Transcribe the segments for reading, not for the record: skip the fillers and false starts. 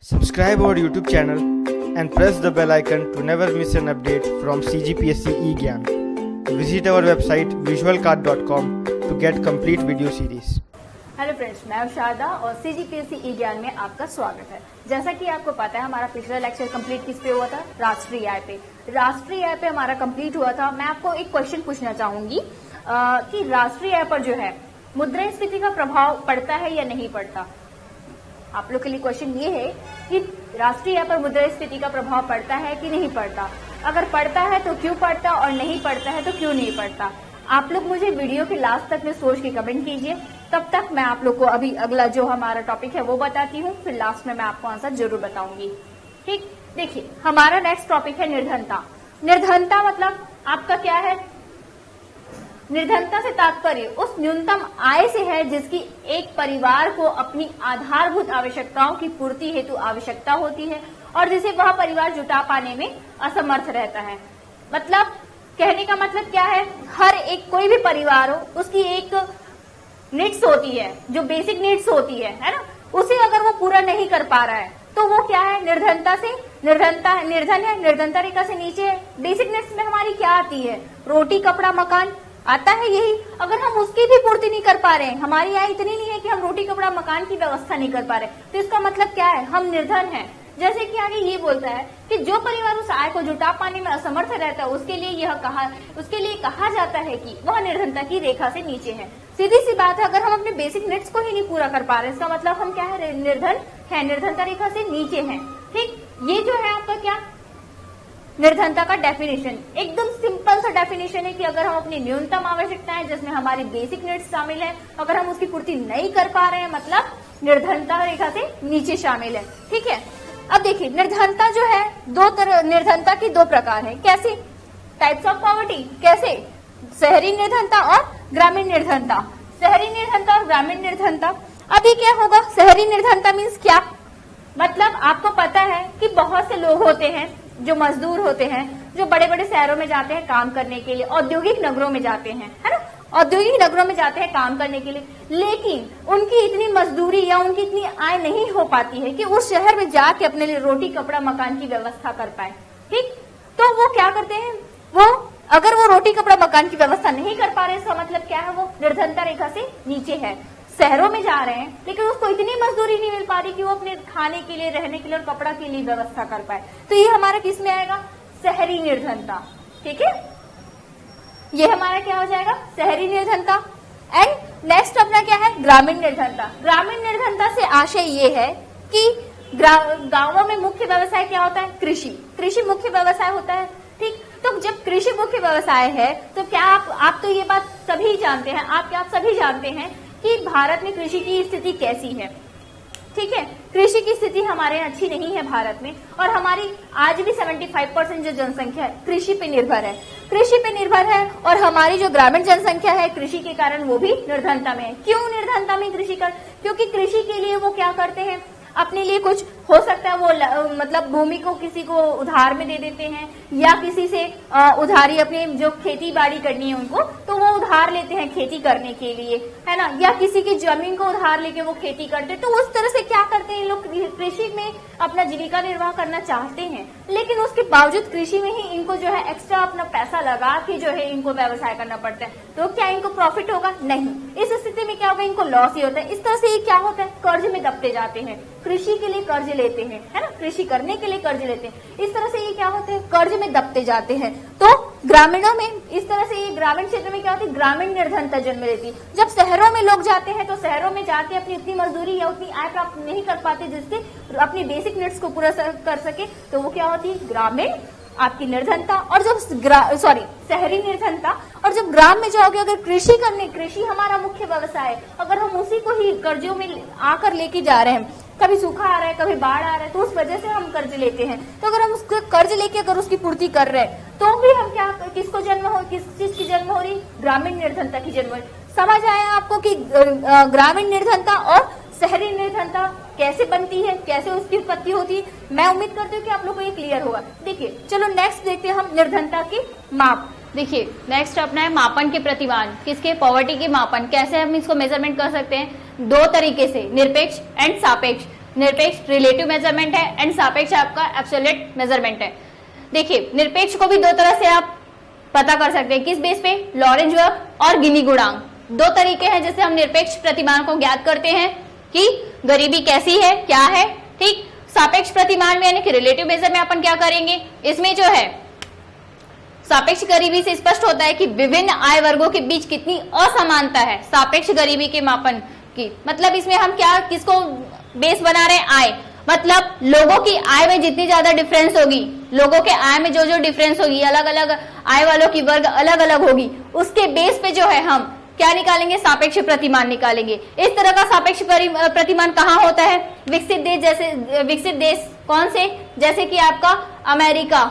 Subscribe our YouTube channel and press the bell icon to never miss an update from CGPSC eGyan. Visit our website visualcard.com to get complete video series. Hello friends, मैं हूं शारदा और CGPSC ई ज्ञान में आपका स्वागत है। जैसा कि आपको पता है, हमारा पिछला लेक्चर कंप्लीट किस पे हुआ था? राष्ट्रीय आय पे। राष्ट्रीय आय पे हमारा कंप्लीट हुआ था। मैं आपको एक क्वेश्चन पूछना चाहूंगी कि राष्ट्रीय आय पर जो है मुद्रास्फीति का प्रभाव पड़ता है या नहीं पड़ता। आप लोग के लिए क्वेश्चन ये है कि राष्ट्रीय आय पर मुद्रास्फीति का प्रभाव पड़ता है कि नहीं पड़ता। अगर पड़ता है तो क्यों पड़ता और नहीं पड़ता है तो क्यों नहीं पड़ता। आप लोग मुझे वीडियो के लास्ट तक में सोच के कमेंट कीजिए, तब तक मैं आप लोग को अभी अगला जो हमारा टॉपिक है वो बताती हूँ, फिर लास्ट में मैं आपको आंसर जरूर बताऊंगी। ठीक, देखिए हमारा नेक्स्ट टॉपिक है निर्धनता। निर्धनता मतलब आपका क्या है? निर्धनता से तात्पर्य उस न्यूनतम आय से है जिसकी एक परिवार को अपनी आधारभूत आवश्यकताओं की पूर्ति हेतु आवश्यकता होती है और जिसे वह परिवार जुटा पाने में असमर्थ रहता है। मतलब कहने का मतलब क्या है? हर एक कोई भी परिवार हो, उसकी एक नीड्स होती है, जो बेसिक नीड्स होती है ना, उसे अगर वो पूरा नहीं कर पा रहा है तो वो क्या है? निर्धन है, निर्धनता रेखा से नीचे है। बेसिक नीड्स में हमारी क्या आती है? रोटी, कपड़ा, मकान आता है। यही अगर हम उसकी भी पूर्ति नहीं कर पा रहे हैं, हमारी आय इतनी नहीं है कि हम रोटी, कपड़ा, मकान की व्यवस्था नहीं कर पा रहे, तो इसका मतलब क्या है? हम निर्धन हैं। जैसे कि आगे ये बोलता है कि जो परिवार उस आय को जुटा पाने में असमर्थ रहता है उसके लिए कहा जाता है कि वह निर्धनता की रेखा से नीचे है। सीधी सी बात है, अगर हम अपने बेसिक नीड्स को ही नहीं पूरा कर पा रहे, इसका मतलब हम क्या है? निर्धन है, निर्धनता रेखा से नीचे है। ठीक, ये जो है आपका क्या निर्धनता का डेफिनेशन, एकदम सिंपल सा डेफिनेशन है कि अगर हम अपनी न्यूनतम आवश्यकताएं जिसमें हमारी बेसिक नीड्स शामिल है, अगर हम उसकी पूर्ति नहीं कर पा रहे हैं, मतलब निर्धनता रेखा से नीचे शामिल है। ठीक है, अब देखिए निर्धनता जो है निर्धनता की दो प्रकार है। कैसे? Types of poverty. कैसे? शहरी निर्धनता और ग्रामीण निर्धनता। शहरी निर्धनता और ग्रामीण निर्धनता। अभी क्या होगा? शहरी निर्धनता मीन्स क्या? मतलब आपको पता है कि बहुत से लोग होते हैं जो मजदूर होते हैं, जो बड़े बड़े शहरों में जाते हैं काम करने के लिए, औद्योगिक नगरों में जाते हैं, है ना, औद्योगिक नगरों में जाते हैं काम करने के लिए, लेकिन उनकी इतनी मजदूरी या उनकी इतनी आय नहीं हो पाती है कि उस शहर में जाके अपने लिए रोटी, कपड़ा, मकान की व्यवस्था कर पाए। ठीक, तो वो क्या करते हैं? अगर वो रोटी, कपड़ा, मकान की व्यवस्था नहीं कर पा रहे, इसका मतलब क्या है? वो निर्धनता रेखा से नीचे है। शहरों में जा रहे हैं लेकिन उसको इतनी मजदूरी नहीं मिल पा रही कि वो अपने खाने के लिए, रहने के लिए और कपड़ा के लिए व्यवस्था कर पाए, तो ये हमारा किस में आएगा? शहरी निर्धनता। ठीक है, ये हमारा क्या हो जाएगा? शहरी निर्धनता। एंड नेक्स्ट अपना क्या है? ग्रामीण निर्धनता। ग्रामीण निर्धनता से आशय ये है कि गांवों में मुख्य व्यवसाय क्या होता है? कृषि मुख्य व्यवसाय होता है। ठीक, तो जब कृषि मुख्य व्यवसाय है तो क्या आप तो ये बात सभी जानते हैं, आप सभी जानते हैं कि भारत में कृषि की स्थिति कैसी है। ठीक है, कृषि की स्थिति हमारे यहाँ अच्छी नहीं है भारत में, और हमारी आज भी 75% जो जनसंख्या है कृषि पे निर्भर है, और हमारी जो ग्रामीण जनसंख्या है कृषि के कारण वो भी निर्धनता में है। क्यों निर्धनता में कृषि कर? क्योंकि कृषि के लिए वो क्या करते हैं? अपने लिए कुछ हो सकता है वो मतलब भूमि को किसी को उधार में दे देते हैं, या किसी से उधारी, अपने जो खेती बाड़ी करनी है उनको, तो वो उधार लेते हैं खेती करने के लिए, है ना, या किसी की जमीन को उधार लेके वो खेती करते हैं। तो उस तरह से क्या करते हैं लोग? कृषि में अपना जीविका निर्वाह करना चाहते हैं, लेकिन उसके बावजूद कृषि में ही इनको जो है एक्स्ट्रा अपना पैसा लगा के जो है इनको व्यवसाय करना पड़ता है। तो क्या इनको प्रॉफिट होगा? नहीं। इस स्थिति में क्या होगा? इनको लॉस ही होता है। इस तरह से ये क्या होता है? कर्ज में दबते जाते हैं, कृषि के लिए कर्ज लेते हैं, है ना, कृषि करने के लिए कर्ज लेते हैं। इस तरह से ये क्या होते हैं? कर्ज में दबते जाते हैं। तो ग्रामीणों में इस तरह से ये ग्रामीण क्षेत्र में क्या होती है? ग्रामीण निर्धनता जन्म लेती है। जब शहरों में लोग जाते हैं तो शहरों में जाके अपनी इतनी मजदूरी या उतनी आय प्राप्त नहीं कर पाते जिससे अपनी बेसिक नीड्स को पूरा कर सके, तो वो क्या होती है? ग्रामीण आपकी निर्धनता। और जब शहरी निर्धनता। और जब ग्राम में जाओगे, अगर कृषि हमारा मुख्य व्यवसाय है, अगर हम उसी को ही कर्जों में आकर लेके जा रहे हैं, कभी सूखा आ रहा है, कभी बाढ़ आ रहा है, तो उस वजह से हम कर्ज लेते हैं, तो अगर हम उसको कर्ज लेके अगर उसकी पूर्ति कर रहे हैं तो भी हम किस चीज की जन्म हो रही? ग्रामीण निर्धनता की जन्म हो रही। समझ आया आपको कि ग्रामीण निर्धनता और शहरी निर्धनता कैसे बनती है, कैसे उसकी उत्पत्ति होती है? मैं उम्मीद करती हूँ कि आप लोग को ये क्लियर होगा। देखिए, चलो नेक्स्ट देखते हैं हम निर्धनता के माप। देखिए नेक्स्ट अपना है मापन के प्रतिमान। किसके? पॉवर्टी के मापन। कैसे हम इसको मेजरमेंट कर सकते हैं? दो तरीके से, निरपेक्ष एंड सापेक्ष। निरपेक्ष रिलेटिव मेजरमेंट है एंड सापेक्ष आपका एब्सोल्यूट मेजरमेंट है। देखिए निरपेक्ष को भी दो तरह से आप पता कर सकते हैं, किस बेस पे, लॉरेंज वर्ग और गिनी गुणांक। दो तरीके हैं जिससे हम निरपेक्ष प्रतिमान को ज्ञात करते हैं कि गरीबी कैसी है, क्या है। ठीक, सापेक्ष प्रतिमान में यानी कि रिलेटिव मेजर में अपन क्या करेंगे, इसमें जो है सापेक्ष गरीबी से स्पष्ट होता है कि विभिन्न आय वर्गों के बीच कितनी असमानता है सापेक्ष गरीबी के मापन की। मतलब इसमें हम क्या किसको बेस बना रहे हैं, आय, मतलब लोगों की आय में जितनी ज्यादा डिफरेंस होगी, लोगों के आय में जो जो डिफरेंस होगी, अलग अलग आय वालों की वर्ग अलग अलग होगी, उसके बेस पे जो है हम क्या निकालेंगे, सापेक्ष प्रतिमान निकालेंगे। इस तरह का सापेक्ष प्रतिमान कहाँ होता है, विकसित देश। जैसे विकसित देश कौन से, जैसे कि आपका अमेरिका।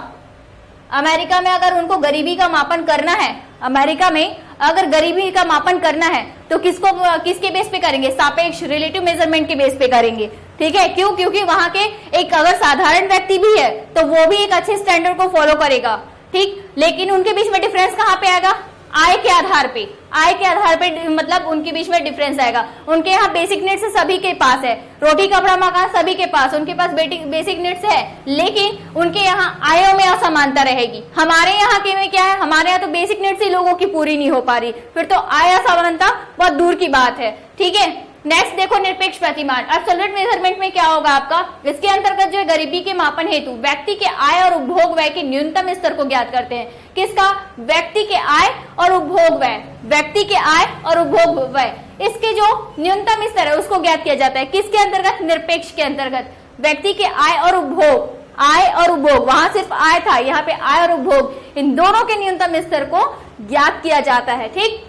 अमेरिका में अगर उनको गरीबी का मापन करना है, अमेरिका में अगर गरीबी का मापन करना है तो किसके बेस पे करेंगे, सापेक्ष रिलेटिव मेजरमेंट के बेस पे करेंगे। ठीक है, क्यों, क्योंकि वहां के एक अगर साधारण व्यक्ति भी है तो वो भी एक अच्छे स्टैंडर्ड को फॉलो करेगा। ठीक, लेकिन उनके बीच में डिफरेंस कहाँ पे आएगा, आय के आधार पे। आय के आधार पे मतलब उनके बीच में डिफरेंस आएगा। उनके यहाँ बेसिक नीड्स सभी के पास है, रोटी कपड़ा मकान सभी के पास, उनके पास बेसिक नीड्स है, लेकिन उनके यहाँ आयों में असमानता रहेगी। हमारे यहाँ के में क्या है, हमारे यहाँ तो बेसिक नीड्स ही लोगों की पूरी नहीं हो पा रही, फिर तो आय असमानता बहुत दूर की बात है। ठीक है, नेक्स्ट देखो निरपेक्ष प्रतिमान। एब्सोल्यूट मेजरमेंट में क्या होगा आपका, इसके अंतर्गत जो है गरीबी के मापन हेतु व्यक्ति के आय और उपभोग व्यय के न्यूनतम स्तर को ज्ञात करते हैं। किसका, व्यक्ति के आय और उपभोग व्यय, व्यक्ति के आय और उपभोग व्यय, इसके जो न्यूनतम स्तर है उसको ज्ञात किया जाता है। किसके अंतर्गत, निरपेक्ष के अंतर्गत। व्यक्ति के आय और उपभोग, आय और उपभोग, वहां सिर्फ आय था, यहाँ पे आय और उपभोग, इन दोनों के न्यूनतम स्तर को ज्ञात किया जाता है। ठीक,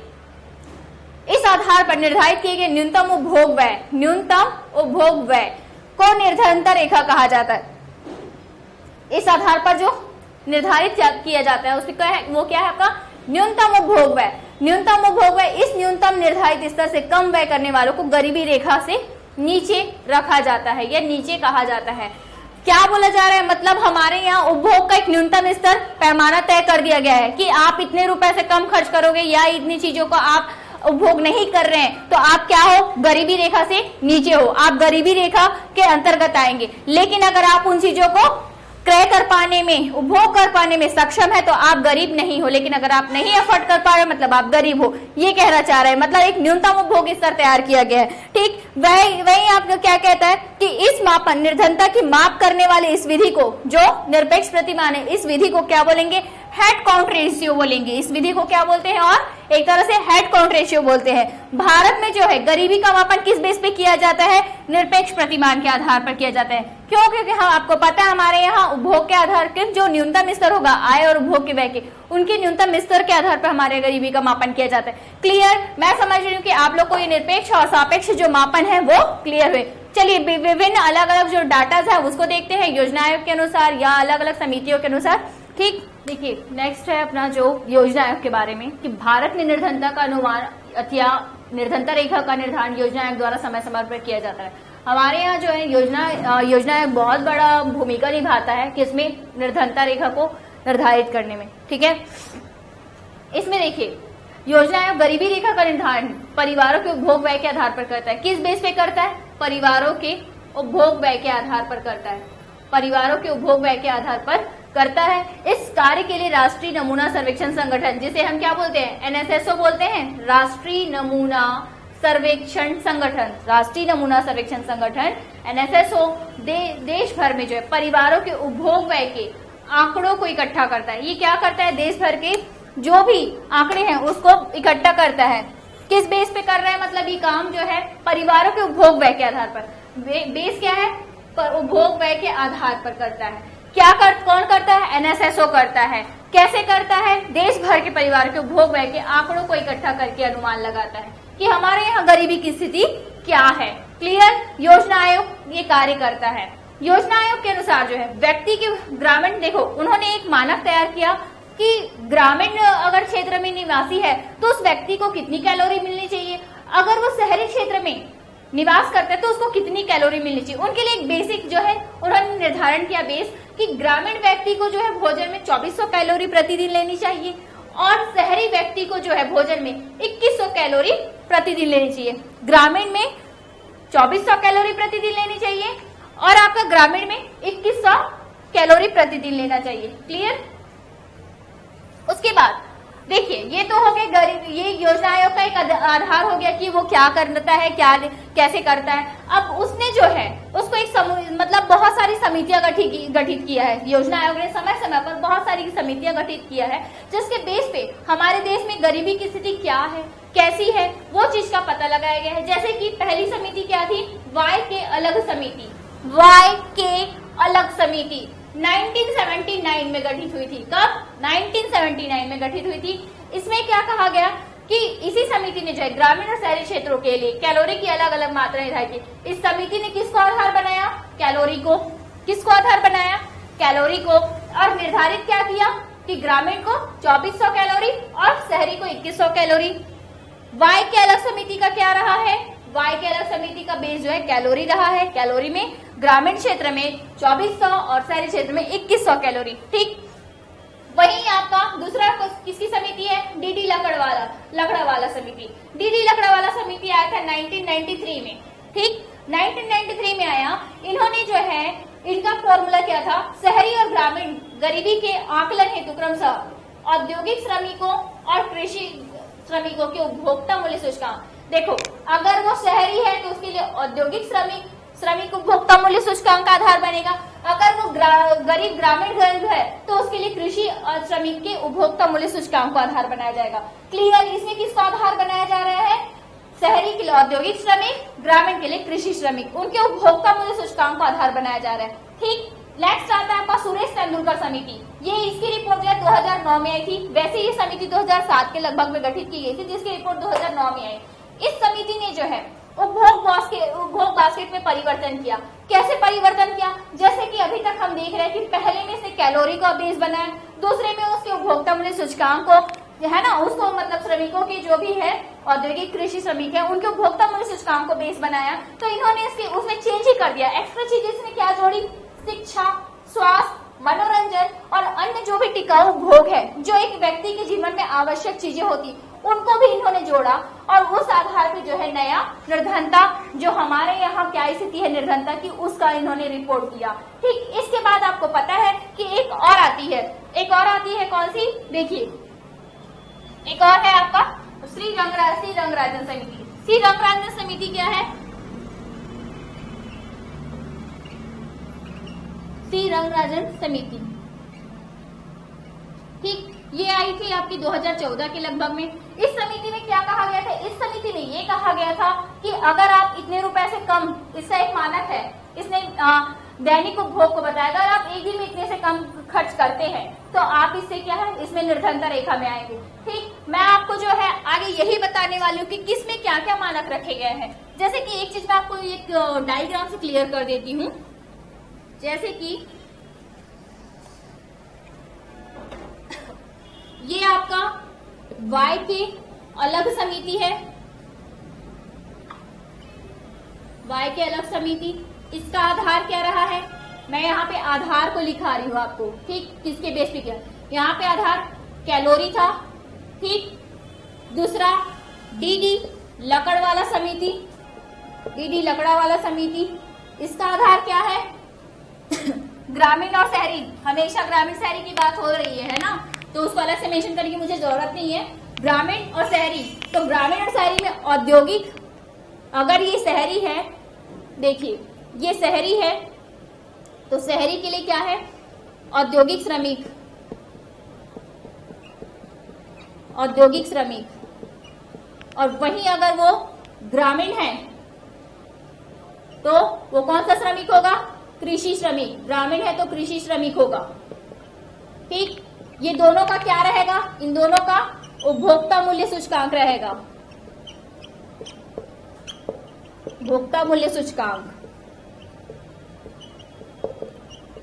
इस आधार पर निर्धारित किए गए न्यूनतम उपभोग व्यय, न्यूनतम उपभोग व्यय को निर्धारणता रेखा कहा जाता है। इस आधार पर जो निर्धारित किया जाता है उसका है, वो क्या है आपका, न्यूनतम उपभोग व्यय। न्यूनतम उपभोग व्यय, इस न्यूनतम निर्धारित स्तर से कम व्यय करने वालों को गरीबी रेखा से नीचे रखा जाता है या नीचे कहा जाता है। क्या बोला जा रहा है, मतलब हमारे यहाँ उपभोग का एक न्यूनतम स्तर पैमाना तय कर दिया गया है कि आप इतने रुपए से कम खर्च करोगे या इतनी चीजों को आप उपभोग नहीं कर रहे हैं तो आप क्या हो, गरीबी रेखा से नीचे हो, आप गरीबी रेखा के अंतर्गत आएंगे। लेकिन अगर आप उन चीजों को क्रय कर पाने में, उपभोग कर पाने में सक्षम है तो आप गरीब नहीं हो, लेकिन अगर आप नहीं अफोर्ड कर पा रहे मतलब आप गरीब हो, ये कहना चाह रहे हैं। मतलब एक न्यूनतम उपभोग स्तर तैयार किया गया है। ठीक, वही आपको क्या कहता है कि इस मापन निर्धनता की माप करने वाले इस विधि को, जो निरपेक्ष प्रतिमान है, इस विधि को क्या बोलेंगे, हेड काउंट रेशियो बोलेंगे। इस विधि को क्या बोलते हैं, और एक तरह से हेड काउंट रेशियो बोलते हैं। भारत में जो है गरीबी का मापन किस बेस पे किया जाता है, निरपेक्ष प्रतिमान के आधार पर किया जाता है। क्यों, क्योंकि हम आपको पता है हमारे यहाँ उपभोग के आधार के जो न्यूनतम स्तर होगा आय और उपभोग के व्यय के, उनके न्यूनतम स्तर के आधार पर हमारे गरीबी का मापन किया जाता है। क्लियर, मैं समझ रही हूँ कि आप लोग को ये निरपेक्ष और सापेक्ष जो मापन है वो क्लियर हुए। चलिए विभिन्न अलग अलग जो डाटा है उसको देखते हैं योजना आयोग के अनुसार या अलग अलग समितियों के अनुसार। ठीक, देखिए नेक्स्ट है अपना जो योजना आयोग के बारे में कि भारत में निर्धनता का अनुमान अथवा निर्धनता रेखा का निर्धारण योजना आयोग द्वारा समय समय पर किया जाता है। हमारे यहाँ जो है योजना आयोग बहुत बड़ा भूमिका निभाता है किसमें, निर्धनता रेखा को निर्धारित करने में। ठीक है, इसमें देखिए योजना आयोग गरीबी रेखा का निर्धारण परिवारों के उपभोग व्यय के आधार पर करता है। किस बेस पे करता है, परिवारों के उपभोग व्यय के आधार पर करता है, परिवारों के उपभोग व्यय के आधार पर करता है। इस कार्य के लिए राष्ट्रीय नमूना सर्वेक्षण संगठन, जिसे हम क्या बोलते हैं, एनएसएसओ बोलते हैं, राष्ट्रीय नमूना सर्वेक्षण संगठन, राष्ट्रीय नमूना सर्वेक्षण संगठन एनएसएसओ देश भर में जो है परिवारों के उपभोग व्यय के आंकड़ों को इकट्ठा करता है। ये क्या करता है, देश भर के जो भी आंकड़े हैं उसको इकट्ठा करता है। किस बेस पे कर रहा है, मतलब ये काम जो है परिवारों के उपभोग व्यय के आधार पर, बेस क्या है, पर उपभोग व्यय के आधार पर करता है। कौन करता है, एनएसएसओ करता है। कैसे करता है, देश भर के परिवार के उपभोग व्यय के आंकड़ों को इकट्ठा करके अनुमान लगाता है कि हमारे यहाँ गरीबी की स्थिति क्या है। क्लियर, योजना आयोग ये कार्य करता है। योजना आयोग के अनुसार जो है व्यक्ति के ग्रामीण, देखो उन्होंने एक मानक तैयार किया कि ग्रामीण अगर क्षेत्र में निवासी है तो उस व्यक्ति को कितनी कैलोरी मिलनी चाहिए, अगर वो शहरी क्षेत्र में निवास करता है तो उसको कितनी कैलोरी मिलनी चाहिए। उनके लिए एक बेसिक जो है उन्होंने निर्धारण किया बेस कि ग्रामीण व्यक्ति को जो है भोजन में 2400 कैलोरी प्रतिदिन लेनी चाहिए और शहरी व्यक्ति को जो है भोजन में 2100 कैलोरी प्रतिदिन लेनी चाहिए। ग्रामीण में 2400 कैलोरी प्रतिदिन लेनी चाहिए, और आपका ग्रामीण में 2100 कैलोरी प्रतिदिन लेना चाहिए। क्लियर? उसके बाद देखिए, ये तो हो गया ये योजना आयोग का एक आधार हो गया कि वो क्या करता है, क्या कैसे करता है। अब उसने जो है उसको एक मतलब बहुत सारी समितियां गठित किया है। योजना आयोग ने समय समय पर बहुत सारी समितियां गठित किया है, जिसके बेस पे हमारे देश में गरीबी की स्थिति क्या है, कैसी है, वो चीज का पता लगाया गया है। जैसे कि पहली समिति क्या थी, वाई के अलग समिति। वाई के अलग समिति 1979 में गठित हुई थी। कब? 1979 में गठित हुई थी। इसमें क्या कहा गया कि इसी समिति ने जो है ग्रामीण और शहरी क्षेत्रों के लिए कैलोरी की अलग अलग मात्रा निर्धारित की। इस समिति ने किसको आधार बनाया? कैलोरी को। किसको आधार बनाया? कैलोरी को। और निर्धारित क्या किया कि ग्रामीण को 2400 कैलोरी और शहरी को 2100 कैलोरी। वाई के अलग समिति का क्या रहा है? वाई के अलग समिति का बेस जो है कैलोरी रहा है। कैलोरी में ग्रामीण क्षेत्र में 2400 और शहरी क्षेत्र में 2100 कैलोरी। ठीक, वही आपका दूसरा किसकी समिति है? डीडी लकड़वाला समिति। डीडी लकड़वाला समिति आया था 1993 में। ठीक, 1993 में आया। इन्होंने जो है इनका फॉर्मूला क्या था? शहरी और ग्रामीण गरीबी के आकलन हेतु क्रमशः औद्योगिक श्रमिकों और कृषि श्रमिकों के उपभोक्ता मूल्य सूचकांक। देखो, अगर वो शहरी है तो उसके लिए औद्योगिक श्रमिक उपभोक्ता मूल्य सूचकांक का आधार बनेगा। अगर वो गरीब ग्रामीण है तो उसके लिए कृषि और श्रमिक के उपभोक्ता मूल्य सूचकांक को आधार बनाया जाएगा। क्लियर? इसमें किसका आधार बनाया जा रहा है? शहरी के लिए औद्योगिक श्रमिक, ग्रामीण के लिए कृषि श्रमिक, उनके उपभोक्ता मूल्य सूचकांक को आधार बनाया जा रहा है। ठीक, नेक्स्ट आता है आपका सुरेश तेंदुलकर समिति। ये इसकी रिपोर्ट जो है 2009 में आई थी। वैसे ये समिति 2007 के लगभग में गठित की गई थी, जिसकी रिपोर्ट 2009 में आई। इस समिति ने जो है उपभोग बास्केट में परिवर्तन किया। कैसे परिवर्तन किया? जैसे कि अभी तक हम देख रहे हैं कि पहले में से कैलोरी का बेस बनाया, दूसरे में उसके उपभोक्ता मूल्य सूचकांक को है ना, उसको मतलब श्रमिकों के जो भी है औद्योगिक कृषि श्रमिक है उनके उपभोक्ता मूल्य सूचकांक को बेस बनाया। तो इन्होंने उसमें चेंज ही कर दिया। एक्स्ट्रा चीज इसमें क्या जोड़ी? शिक्षा, स्वास्थ्य, मनोरंजन और अन्य जो भी टिकाऊ भोग है, जो एक व्यक्ति के जीवन में आवश्यक चीजें होती, उनको भी इन्होंने जोड़ा। और उस आधार पे जो है नया निर्धनता, जो हमारे यहाँ क्या स्थिति है निर्धनता की, उसका इन्होंने रिपोर्ट किया। ठीक, इसके बाद आपको पता है कि एक और आती है कौन सी? देखिए, एक और है आपका श्री रंगराजन समिति। श्री रंगराजन समिति क्या है? श्री रंगराजन समिति। ठीक, ये आई थी आपकी 2014 के लगभग में। इस समिति में क्या कहा गया था? इस समिति में ये कहा गया था कि अगर आप इतने रुपए से कम, इसका एक मानक है, इसने दैनिक उपभोग को बताया, अगर आप एक दिन में इतने से कम खर्च करते हैं तो आप इससे क्या है, इसमें निर्धनता रेखा में आएंगे। ठीक, मैं आपको जो है आगे यही बताने वाली हूँ कि किस में क्या क्या मानक रखे गए हैं। जैसे कि एक चीज मैं आपको एक डायग्राम से क्लियर कर देती हूँ। जैसे कि ये आपका वाई के अलग समिति है, वाई के अलग समिति। इसका आधार क्या रहा है? मैं यहाँ पे आधार को लिखा रही हूँ आपको। ठीक, किसके बेस पे क्या? यहाँ पे आधार कैलोरी था। ठीक, दूसरा डीडी लकड़वाला समिति, डीडी लकड़ावाला समिति, इसका आधार क्या है? ग्रामीण और शहरी, हमेशा ग्रामीण शहरी की बात हो रही है ना, तो उसको अलग से मेंशन करने की मुझे जरूरत नहीं है। ग्रामीण और शहरी, तो ग्रामीण और शहरी में औद्योगिक, अगर ये शहरी है, देखिए ये शहरी है तो शहरी के लिए क्या है? औद्योगिक श्रमिक, औद्योगिक श्रमिक। और वहीं अगर वो ग्रामीण है तो वो कौन सा श्रमिक होगा? कृषि श्रमिक। ग्रामीण है तो कृषि श्रमिक होगा। ठीक, ये दोनों का क्या रहेगा? इन दोनों का उपभोक्ता मूल्य सूचकांक रहेगा, उपभोक्ता मूल्य सूचकांक।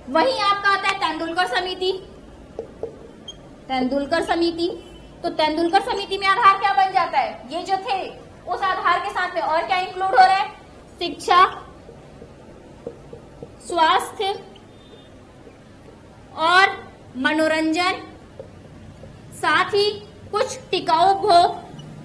वहीं आपका आता है तेंदुलकर समिति, तेंदुलकर समिति। तो तेंदुलकर समिति में आधार क्या बन जाता है? ये जो थे उस आधार के साथ में और क्या इंक्लूड हो रहा है? शिक्षा, स्वास्थ्य और मनोरंजन, साथ ही कुछ टिकाऊ भोग,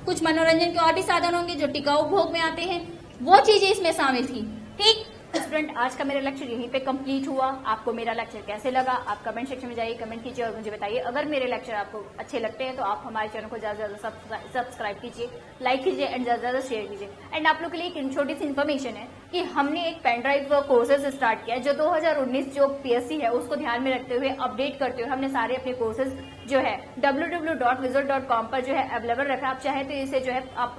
कुछ मनोरंजन के और भी साधन होंगे जो टिकाऊ भोग में आते हैं, वो चीजें इसमें शामिल थी। ठीक, स्टूडेंट, आज का मेरा लेक्चर यहीं पे कंप्लीट हुआ। आपको मेरा लेक्चर कैसे लगा आप कमेंट सेक्शन में जाइए, कमेंट कीजिए और मुझे बताइए। अगर मेरे लेक्चर आपको अच्छे लगते हैं तो आप हमारे चैनल को ज्यादा से ज्यादा सब्सक्राइब कीजिए, लाइक कीजिए एंड ज्यादा से ज्यादा शेयर कीजिए। एंड आप लोग के लिए एक छोटी सी इन्फॉर्मेशन है कि हमने एक पेन ड्राइव कोर्सेज स्टार्ट किया है जो 2019 जो पीएससी है उसको ध्यान में रखते हुए अपडेट करते हुए हमने सारे अपने कोर्सेज जो है www.visual.com पर जो है अवेलेबल रखा। आप चाहे तो इसे जो है आप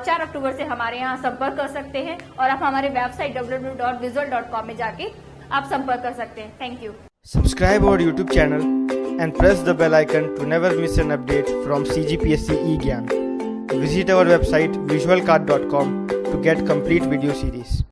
4 अक्टूबर से हमारे यहाँ संपर्क कर सकते हैं और आप हमारे वेबसाइट www.visual.com में जाके आप संपर्क कर सकते हैं। Thank you. Subscribe our YouTube channel and press the bell icon to never miss an update from CGPSC eGyan. Visit our website visualcard.com to get complete video series.